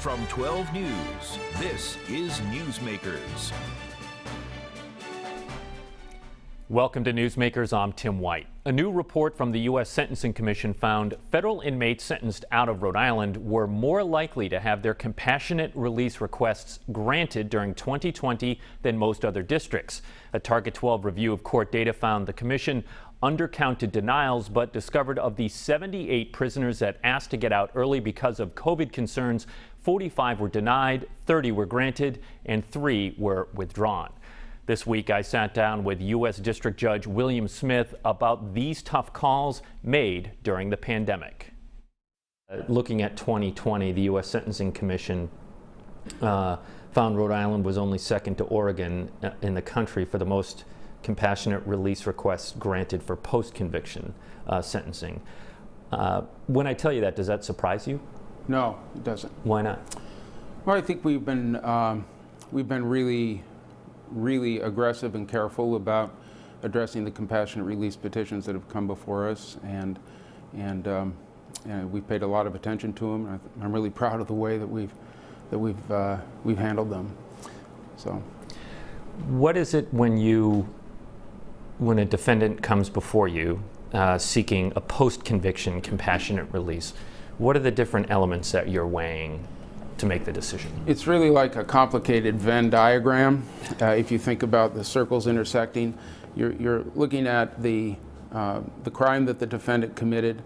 From 12 News, this is Newsmakers. Welcome to Newsmakers. I'm Tim White. A new report from the U.S. Sentencing Commission found federal inmates sentenced out of Rhode Island were more likely to have their compassionate release requests granted during 2020 than most other districts. A Target 12 review of court data found the commission undercounted denials, but discovered of the 78 prisoners that asked to get out early because of COVID concerns, 45 were denied, 30 were granted, and 3 were withdrawn. This week, I sat down with U.S. District Judge William Smith about these tough calls made during the pandemic. Looking at 2020, the U.S. Sentencing Commission found Rhode Island was only second to Oregon in the country for the most compassionate release requests granted for post-conviction sentencing. When I tell you that, does that surprise you? No, it doesn't. Why not? Well, I think we've been really aggressive and careful about addressing the compassionate release petitions that have come before us, and we've paid a lot of attention to them. I'm really proud of the way that we've handled them. So, what is it when a defendant comes before you seeking a post-conviction compassionate release? What are the different elements that you're weighing to make the decision? It's really like a complicated Venn diagram. If you think about the circles intersecting, you're looking at the crime that the defendant committed,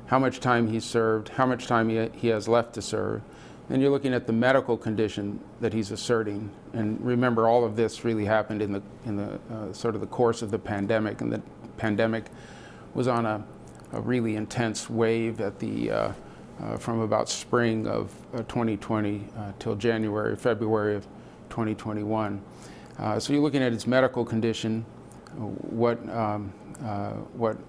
how much time he served, how much time he has left to serve. Then you're looking at the medical condition that he's asserting. And remember, all of this really happened in the sort of the course of the pandemic, and the pandemic was on a really intense wave at the from about spring of 2020 till January, February of 2021. So you're looking at his medical condition, what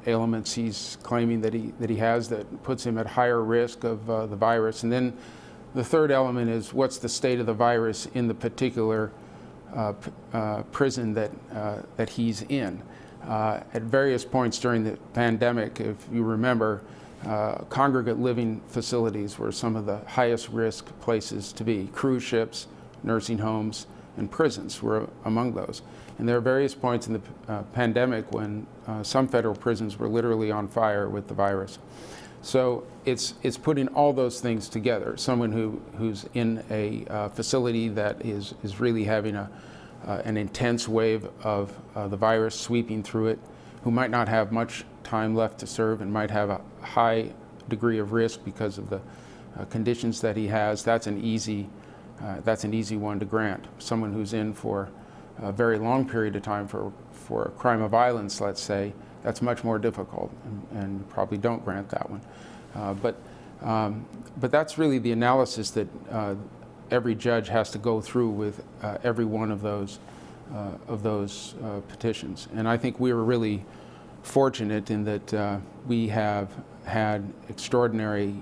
ailments he's claiming that he has that puts him at higher risk of the virus, and then the third element is what's the state of the virus in the particular prison that he's in. At various points during the pandemic, if you remember, congregate living facilities were some of the highest risk places to be. Cruise ships, nursing homes, and prisons were among those. And there are various points in the pandemic when some federal prisons were literally on fire with the virus. So it's putting all those things together. Someone who's in a facility that is really having an intense wave of the virus sweeping through it, who might not have much time left to serve and might have a high degree of risk because of the conditions that he has. That's an easy one to grant. Someone who's in for a very long period of time for a crime of violence, let's say, that's much more difficult, and probably don't grant that one. But that's really the analysis that every judge has to go through with every one of those petitions. And I think we were really fortunate in that we have had extraordinary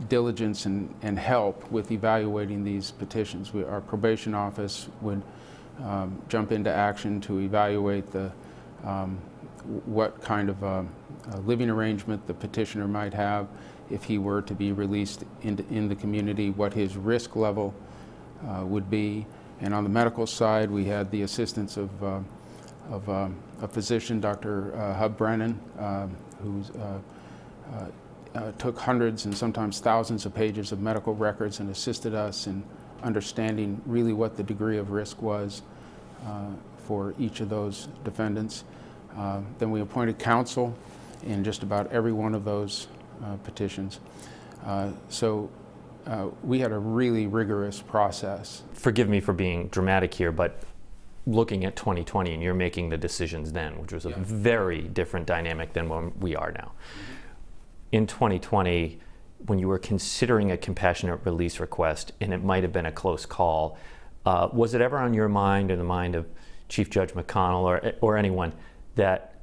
diligence and help with evaluating these petitions. Our probation office would jump into action to evaluate what kind of living arrangement the petitioner might have if he were to be released in the community, what his risk level would be. And on the medical side, we had the assistance of a physician, Dr. Hub Brennan, who took hundreds and sometimes thousands of pages of medical records and assisted us in understanding really what the degree of risk was for each of those defendants. Then we appointed counsel in just about every one of those petitions. So we had a really rigorous process. Forgive me for being dramatic here, but looking at 2020, and you're making the decisions then, which was a very different dynamic than when we are now. In 2020, when you were considering a compassionate release request, and it might have been a close call, was it ever on your mind or the mind of Chief Judge McConnell or anyone that,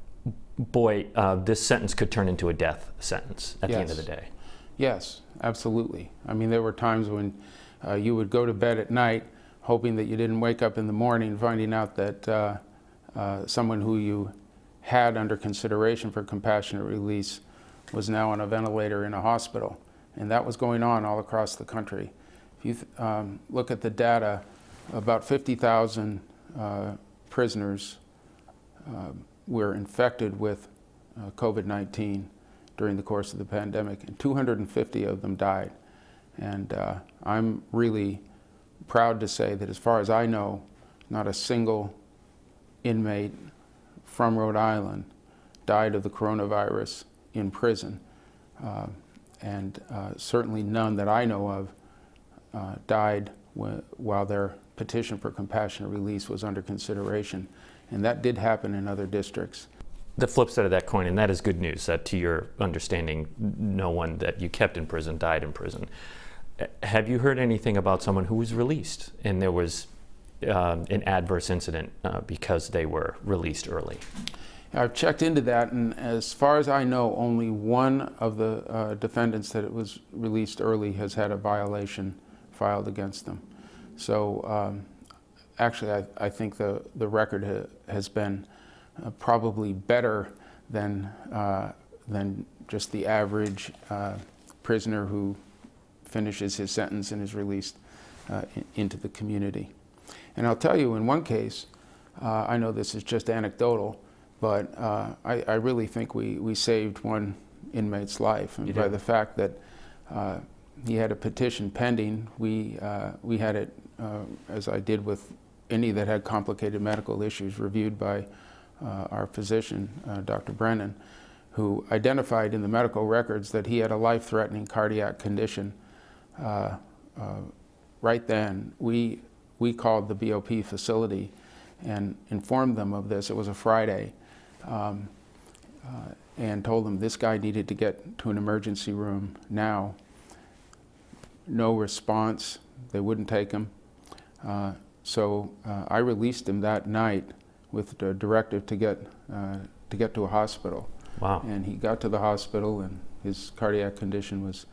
boy, this sentence could turn into a death sentence at the end of the day? Yes, absolutely. I mean, there were times when you would go to bed at night hoping that you didn't wake up in the morning finding out that someone who you had under consideration for compassionate release was now on a ventilator in a hospital. And that was going on all across the country. If you look at the data, about 50,000 prisoners were infected with COVID-19 during the course of the pandemic, and 250 of them died. And I'm really proud to say that as far as I know, not a single inmate from Rhode Island died of the coronavirus in prison. And certainly none that I know of died while their petition for compassionate release was under consideration. And that did happen in other districts. The flip side of that coin, and that is good news, that to your understanding, no one that you kept in prison died in prison. Have you heard anything about someone who was released and there was an adverse incident because they were released early? I've checked into that, and as far as I know, only one of the defendants that was released early has had a violation filed against them. So actually, I think the record has been probably better than just the average prisoner who finishes his sentence and is released into the community. And I'll tell you, in one case, I know this is just anecdotal, but I really think we saved one inmate's life. And by the fact that he had a petition pending, we had it, as I did with any that had complicated medical issues, reviewed by our physician, Dr. Brennan, who identified in the medical records that he had a life-threatening cardiac condition. Right then, we called the BOP facility and informed them of this. It was a Friday, and told them this guy needed to get to an emergency room now. No response. They wouldn't take him. So I released him that night with the directive to get to a hospital. Wow. And he got to the hospital, and his cardiac condition was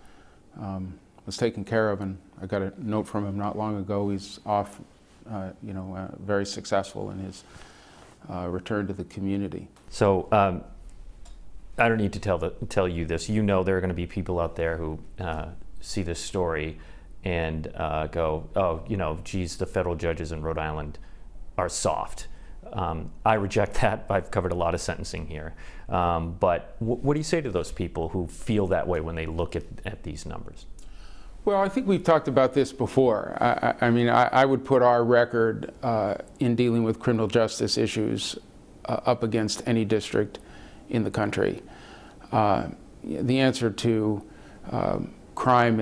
taken care of. And I got a note from him not long ago. He's off, very successful in his return to the community. So I don't need to tell you this. You know there are going to be people out there who see this story and go, oh, geez, the federal judges in Rhode Island are soft. I reject that. I've covered a lot of sentencing here. But what do you say to those people who feel that way when they look at these numbers? Well, I think we've talked about this before. I would put our record in dealing with criminal justice issues up against any district in the country. The answer to crime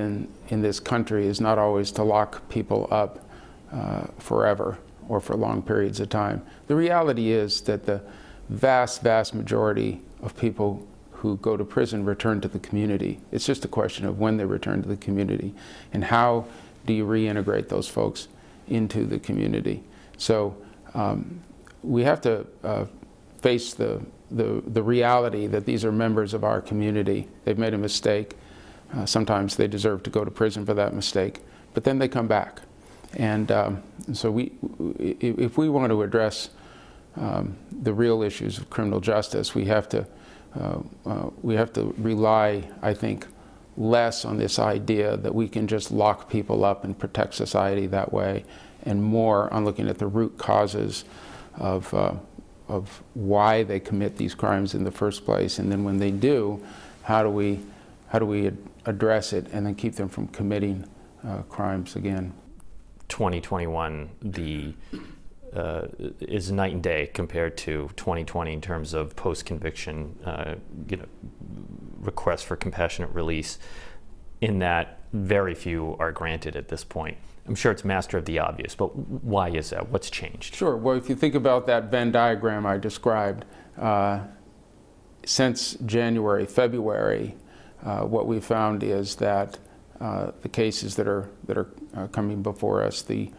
in this country is not always to lock people up forever or for long periods of time. The reality is that the vast, vast majority of people who go to prison return to the community. It's just a question of when they return to the community and how do you reintegrate those folks into the community. So we have to face the reality that these are members of our community. They've made a mistake. Sometimes they deserve to go to prison for that mistake, but then they come back. And so if we want to address the real issues of criminal justice, we have to rely, I think, less on this idea that we can just lock people up and protect society that way, and more on looking at the root causes of why they commit these crimes in the first place, and then when they do, how do we address it and then keep them from committing crimes again. 2021, is night and day compared to 2020 in terms of post-conviction requests for compassionate release, in that very few are granted at this point. I'm sure it's master of the obvious, but why is that? What's changed? Sure. Well, if you think about that Venn diagram I described, since January, February, what we found is that the cases that are coming before us, the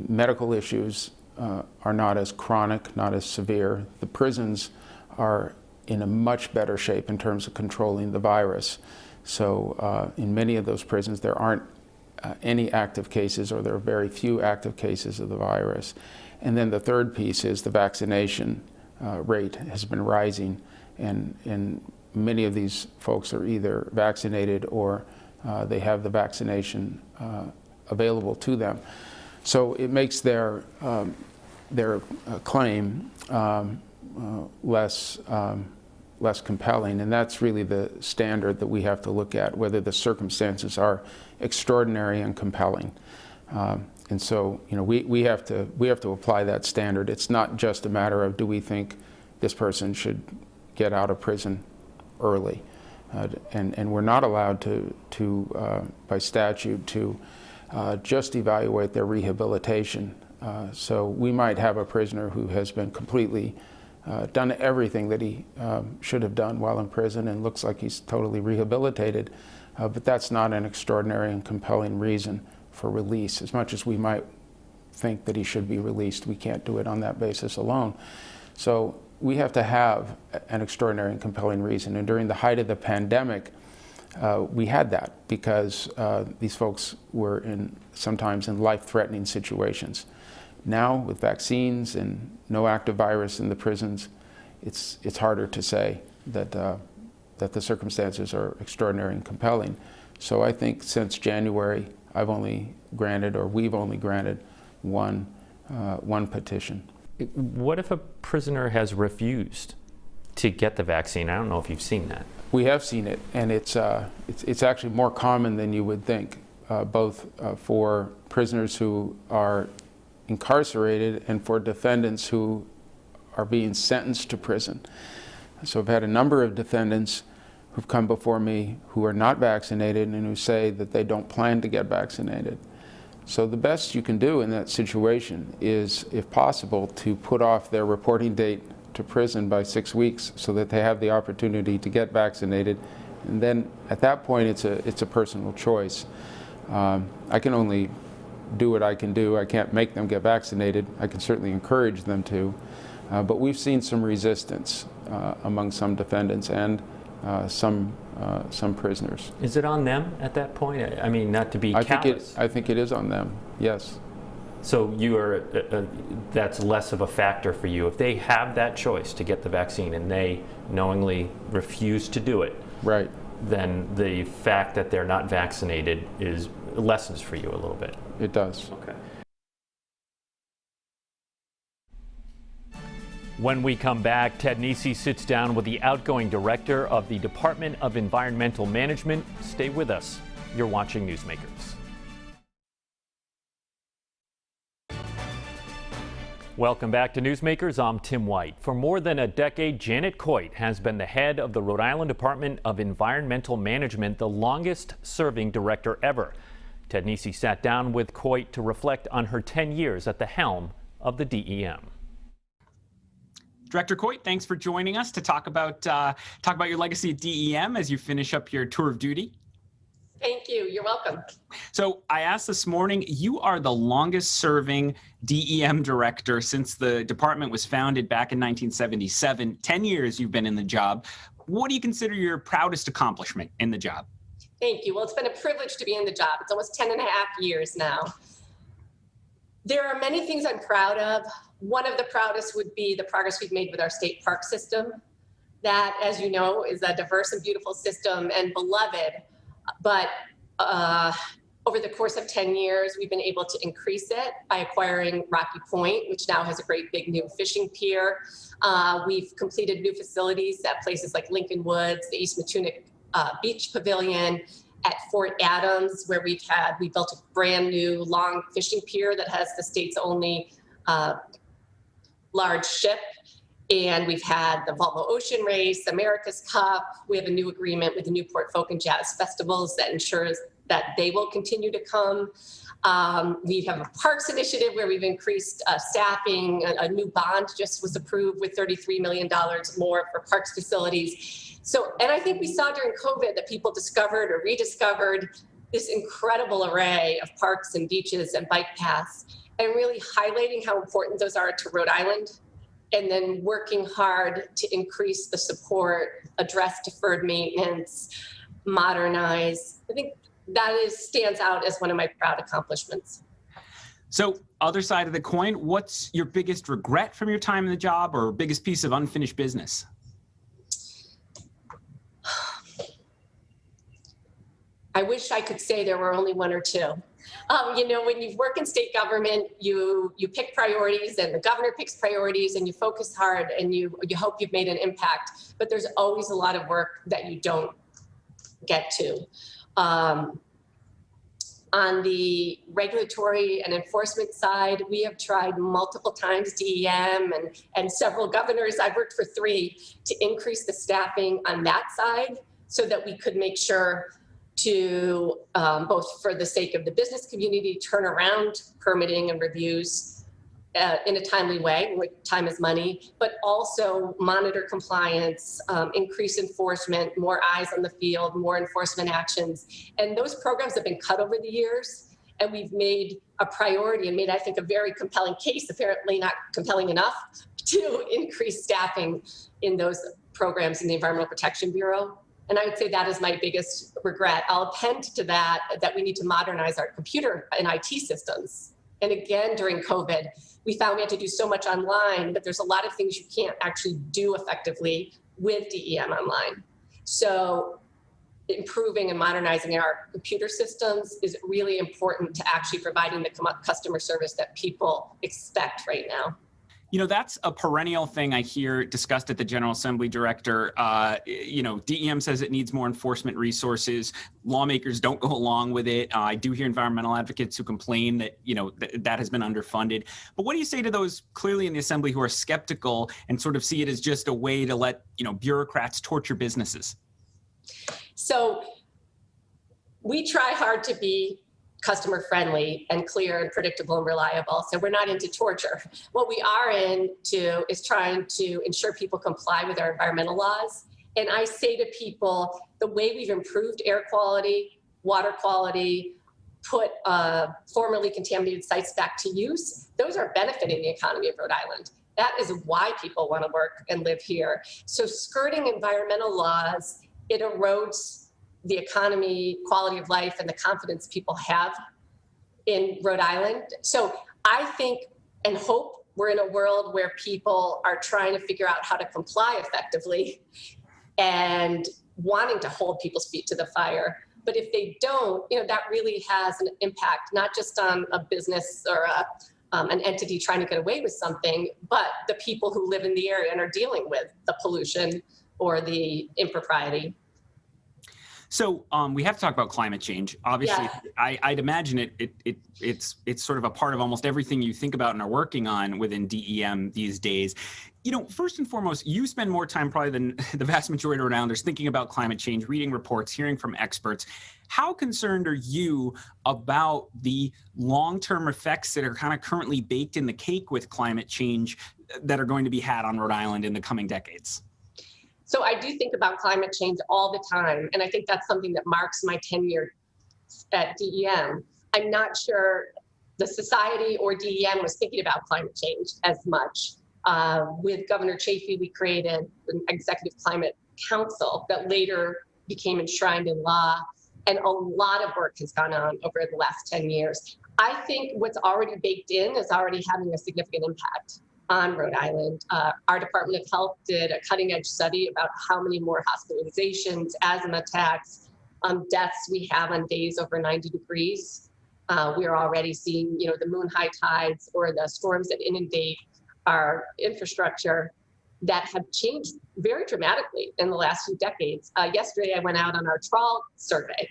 medical issues are not as chronic, not as severe. The prisons are in a much better shape in terms of controlling the virus. So in many of those prisons, there aren't any active cases, or there are very few active cases of the virus. And then the third piece is the vaccination rate has been rising, and many of these folks are either vaccinated or they have the vaccination available to them. So it makes their claim less compelling, and that's really the standard that we have to look at, whether the circumstances are extraordinary and compelling. And so, we have to apply that standard. It's not just a matter of, do we think this person should get out of prison early, and we're not allowed to by statute to just evaluate their rehabilitation. So we might have a prisoner who has been completely done everything that he should have done while in prison and looks like he's totally rehabilitated, but that's not an extraordinary and compelling reason for release. As much as we might think that he should be released, we can't do it on that basis alone. So we have to have an extraordinary and compelling reason. And during the height of the pandemic, we had that because these folks were sometimes in life-threatening situations. Now, with vaccines and no active virus in the prisons, it's harder to say that the circumstances are extraordinary and compelling. So I think since January, we've only granted one petition. What if a prisoner has refused to get the vaccine? I don't know if you've seen that. We have seen it, and it's actually more common than you would think, both for prisoners who are incarcerated and for defendants who are being sentenced to prison. So I've had a number of defendants who've come before me who are not vaccinated and who say that they don't plan to get vaccinated. So the best you can do in that situation is, if possible, to put off their reporting date to prison by 6 weeks so that they have the opportunity to get vaccinated. And then at that point, it's a personal choice. I can only do what I can do. I can't make them get vaccinated. I can certainly encourage them to. But we've seen some resistance among some defendants and some prisoners. Is it on them at that point? I mean, not to be callous. I think it is on them, yes. So that's less of a factor for you. If they have that choice to get the vaccine and they knowingly refuse to do it, right, then the fact that they're not vaccinated lessens for you a little bit. It does. Okay. When we come back, Ted Nesi sits down with the outgoing director of the Department of Environmental Management. Stay with us. You're watching Newsmakers. Welcome back to Newsmakers. I'm Tim White. For more than a decade, Janet Coit has been the head of the Rhode Island Department of Environmental Management, the longest serving director ever. Ted Nesi sat down with Coit to reflect on her 10 years at the helm of the DEM. Director Coit, thanks for joining us to talk about your legacy at DEM as you finish up your tour of duty. Thank you. You're welcome. So I asked this morning, you are the longest serving DEM director since the department was founded back in 1977. 10 years you've been in the job. What do you consider your proudest accomplishment in the job? Thank you. Well, it's been a privilege to be in the job. It's almost 10 and a half years now. There are many things I'm proud of. One of the proudest would be the progress we've made with our state park system. That, as you know, is a diverse and beautiful system and beloved. But over the course of 10 years, we've been able to increase it by acquiring Rocky Point, which now has a great big new fishing pier. We've completed new facilities at places like Lincoln Woods, the East Matunic Beach Pavilion, at Fort Adams, where we built a brand new long fishing pier that has the state's only large ship. And we've had the Volvo Ocean Race, America's Cup. We have a new agreement with the Newport Folk and Jazz Festivals that ensures that they will continue to come. We have a parks initiative where we've increased staffing. A new bond just was approved with $33 million more for parks facilities. So, and I think we saw during COVID that people discovered or rediscovered this incredible array of parks and beaches and bike paths, and really highlighting how important those are to Rhode Island, and then working hard to increase the support, address deferred maintenance, modernize. I think that stands out as one of my proud accomplishments. So, other side of the coin, what's your biggest regret from your time in the job or biggest piece of unfinished business? I wish I could say there were only one or two. When you work in state government, you pick priorities, and the governor picks priorities, and you focus hard, and you hope you've made an impact. But there's always a lot of work that you don't get to. On the regulatory and enforcement side, we have tried multiple times, DEM and several governors, I've worked for 3, to increase the staffing on that side so that we could make sure to, both for the sake of the business community, turn around permitting and reviews in a timely way, time is money, but also monitor compliance, increase enforcement, more eyes on the field, more enforcement actions. And those programs have been cut over the years, and we've made a priority and made, I think, a very compelling case, apparently not compelling enough, to increase staffing in those programs in the Environmental Protection Bureau. And I would say that is my biggest regret. I'll append to that we need to modernize our computer and IT systems. And again, during COVID, we found we had to do so much online, but there's a lot of things you can't actually do effectively with DEM online. So improving and modernizing our computer systems is really important to actually providing the customer service that people expect right now. That's a perennial thing I hear discussed at the General Assembly, Director. DEM says it needs more enforcement resources. Lawmakers don't go along with it. I do hear environmental advocates who complain that, that has been underfunded. But what do you say to those clearly in the Assembly who are skeptical and sort of see it as just a way to let, bureaucrats torture businesses? So we try hard to be customer friendly and clear and predictable and reliable. So we're not into torture. What we are into is trying to ensure people comply with our environmental laws. And I say to people, the way we've improved air quality, water quality, put formerly contaminated sites back to use, those are benefiting the economy of Rhode Island. That is why people want to work and live here. So skirting environmental laws, it erodes the economy, quality of life, and the confidence people have in Rhode Island. So I think and hope we're in a world where people are trying to figure out how to comply effectively and wanting to hold people's feet to the fire. But if they don't, that really has an impact, not just on a business or an entity trying to get away with something, but the people who live in the area and are dealing with the pollution or the impropriety. So we have to talk about climate change. Obviously, yeah. I'd imagine it's sort of a part of almost everything you think about and are working on within DEM these days. First and foremost, you spend more time probably than the vast majority of Rhode Islanders thinking about climate change, reading reports, hearing from experts. How concerned are you about the long-term effects that are kind of currently baked in the cake with climate change that are going to be had on Rhode Island in the coming decades? So I do think about climate change all the time, and I think that's something that marks my tenure at DEM. I'm not sure the society or DEM was thinking about climate change as much. With Governor Chafee, we created an Executive Climate Council that later became enshrined in law, and a lot of work has gone on over the last 10 years. I think what's already baked in is already having a significant impact on Rhode Island. Our Department of Health did a cutting-edge study about how many more hospitalizations, asthma attacks, deaths we have on days over 90 degrees. We are already seeing, the moon high tides or the storms that inundate our infrastructure that have changed very dramatically in the last few decades. Yesterday, I went out on our trawl survey,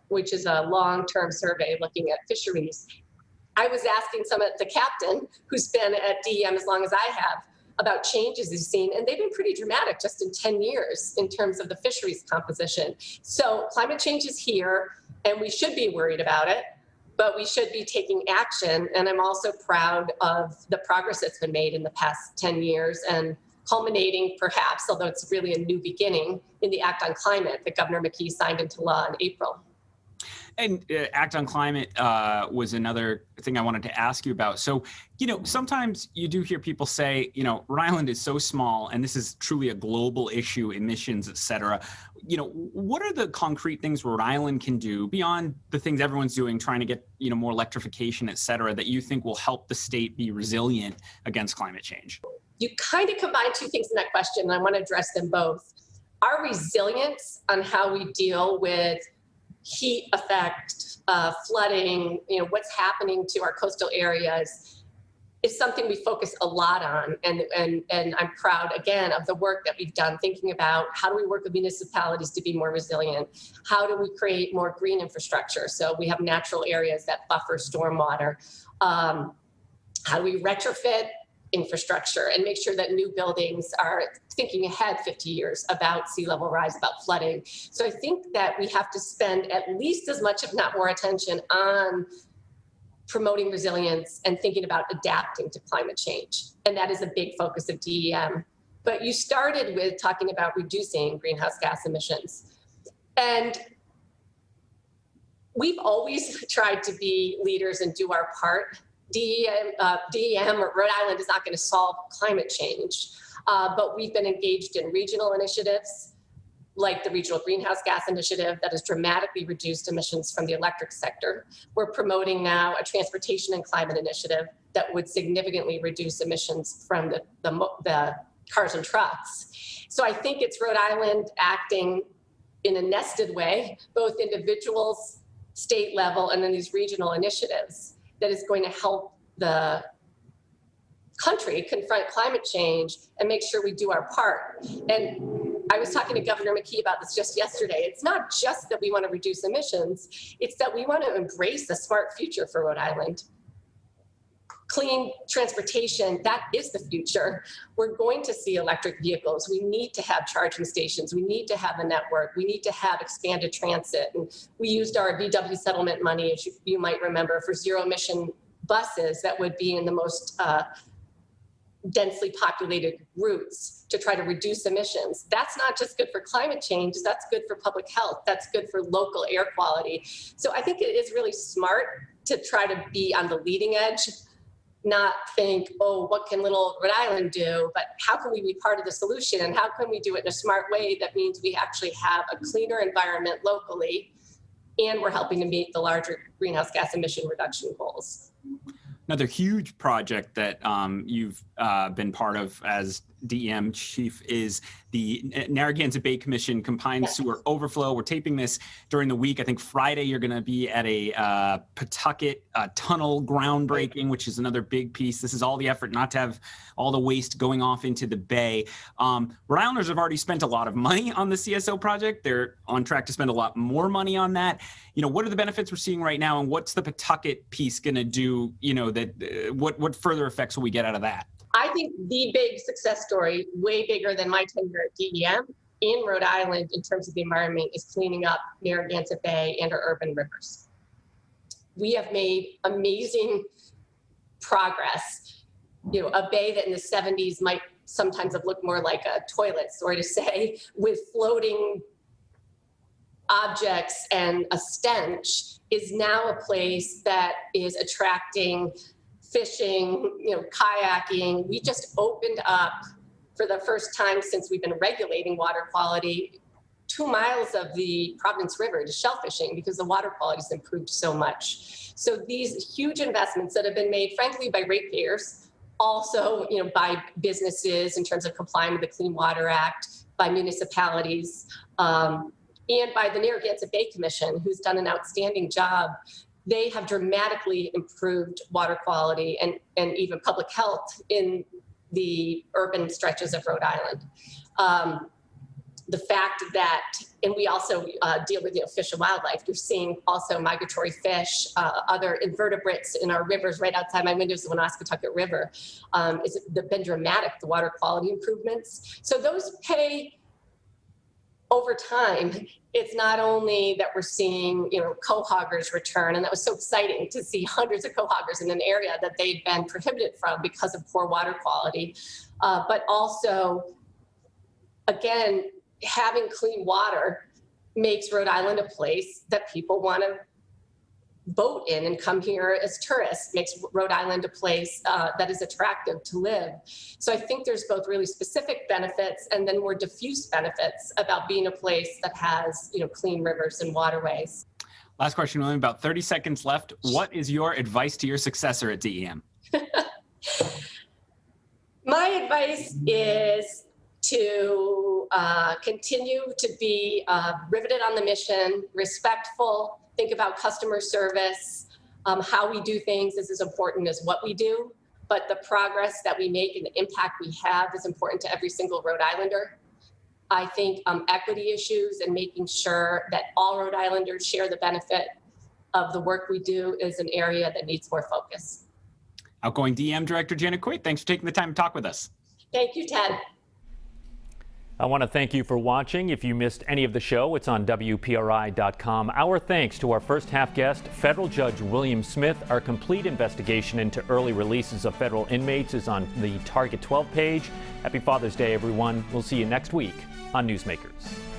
which is a long-term survey looking at fisheries. I was asking the captain, who's been at DEM as long as I have, about changes he's seen, and they've been pretty dramatic just in 10 years in terms of the fisheries composition. So climate change is here, and we should be worried about it, but we should be taking action. And I'm also proud of the progress that's been made in the past 10 years, and culminating perhaps, although it's really a new beginning, in the Act on Climate that Governor McKee signed into law in April. And Act on Climate was another thing I wanted to ask you about. So, sometimes you do hear people say, Rhode Island is so small, and this is truly a global issue, emissions, et cetera. What are the concrete things Rhode Island can do beyond the things everyone's doing, trying to get, more electrification, et cetera, that you think will help the state be resilient against climate change? You kind of combine two things in that question, and I want to address them both. Our resilience on how we deal with heat effect, flooding, what's happening to our coastal areas is something we focus a lot on. And I'm proud, again, of the work that we've done, thinking about how do we work with municipalities to be more resilient? How do we create more green infrastructure? So we have natural areas that buffer stormwater. How do we retrofit infrastructure and make sure that new buildings are thinking ahead 50 years about sea level rise, about flooding? So I think that we have to spend at least as much, if not more, attention on promoting resilience and thinking about adapting to climate change. And that is a big focus of DEM. But you started with talking about reducing greenhouse gas emissions. And we've always tried to be leaders and do our part. DEM or Rhode Island is not going to solve climate change, but we've been engaged in regional initiatives like the Regional Greenhouse Gas Initiative that has dramatically reduced emissions from the electric sector. We're promoting now a transportation and climate initiative that would significantly reduce emissions from the cars and trucks. So I think it's Rhode Island acting in a nested way, both individuals, state level, and then these regional initiatives that is going to help the country confront climate change and make sure we do our part. And I was talking to Governor McKee about this just yesterday. It's not just that we want to reduce emissions, it's that we want to embrace a smart future for Rhode Island. Clean transportation, that is the future. We're going to see electric vehicles. We need to have charging stations. We need to have a network. We need to have expanded transit. And we used our VW settlement money, as you might remember, for zero emission buses that would be in the most densely populated routes to try to reduce emissions. That's not just good for climate change, that's good for public health, that's good for local air quality. So I think it is really smart to try to be on the leading edge, not think, oh, what can little Rhode Island do, but how can we be part of the solution and how can we do it in a smart way that means we actually have a cleaner environment locally and we're helping to meet the larger greenhouse gas emission reduction goals. Another huge project that you've been part of as DEM chief is the Narragansett Bay Commission combined sewer overflow. We're taping this during the week. I think Friday you're going to be at a Pawtucket tunnel groundbreaking, which is another big piece. This is all the effort not to have all the waste going off into the bay. Rhode Islanders have already spent a lot of money on the CSO project. They're on track to spend a lot more money on that. You know, what are the benefits we're seeing right now, and what's the Pawtucket piece going to do? You know, that what further effects will we get out of that? I think the big success story, way bigger than my tenure at DEM in Rhode Island in terms of the environment, is cleaning up Narragansett Bay and our urban rivers. We have made amazing progress. You know, a bay that in the 70s might sometimes have looked more like a toilet, sorry to say, with floating objects and a stench, is now a place that is attracting fishing, you know, kayaking. We just opened up for the first time since we've been regulating water quality 2 miles of the Providence River to shellfishing because the water quality has improved so much. So these huge investments that have been made, frankly, by ratepayers, also, you know, by businesses in terms of complying with the Clean Water Act, by municipalities, and by the Narragansett Bay Commission, who's done an outstanding job. They have dramatically improved water quality and even public health in the urban stretches of Rhode Island. The fact that, and we also deal with, you know, fish and wildlife. You're seeing also migratory fish, other invertebrates in our rivers. Right outside my windows, the Woonasquatucket River. It's been dramatic, the water quality improvements. So those pay over time. It's not only that we're seeing, you know, quahoggers return, and that was so exciting to see hundreds of quahoggers in an area that they'd been prohibited from because of poor water quality, but also, again, having clean water makes Rhode Island a place that people want to boat in and come here as tourists, makes Rhode Island a place that is attractive to live. So I think there's both really specific benefits and then more diffuse benefits about being a place that has, you know, clean rivers and waterways. Last question, only about 30 seconds left. What is your advice to your successor at DEM? My advice is to continue to be riveted on the mission, respectful, think about customer service. How we do things is as important as what we do, but the progress that we make and the impact we have is important to every single Rhode Islander. I think equity issues and making sure that all Rhode Islanders share the benefit of the work we do is an area that needs more focus. Outgoing DEM Director Janet Coit, thanks for taking the time to talk with us. Thank you, Ted. I want to thank you for watching. If you missed any of the show, it's on WPRI.com. Our thanks to our first half guest, Federal Judge William Smith. Our complete investigation into early releases of federal inmates is on the Target 12 page. Happy Father's Day, everyone. We'll see you next week on Newsmakers.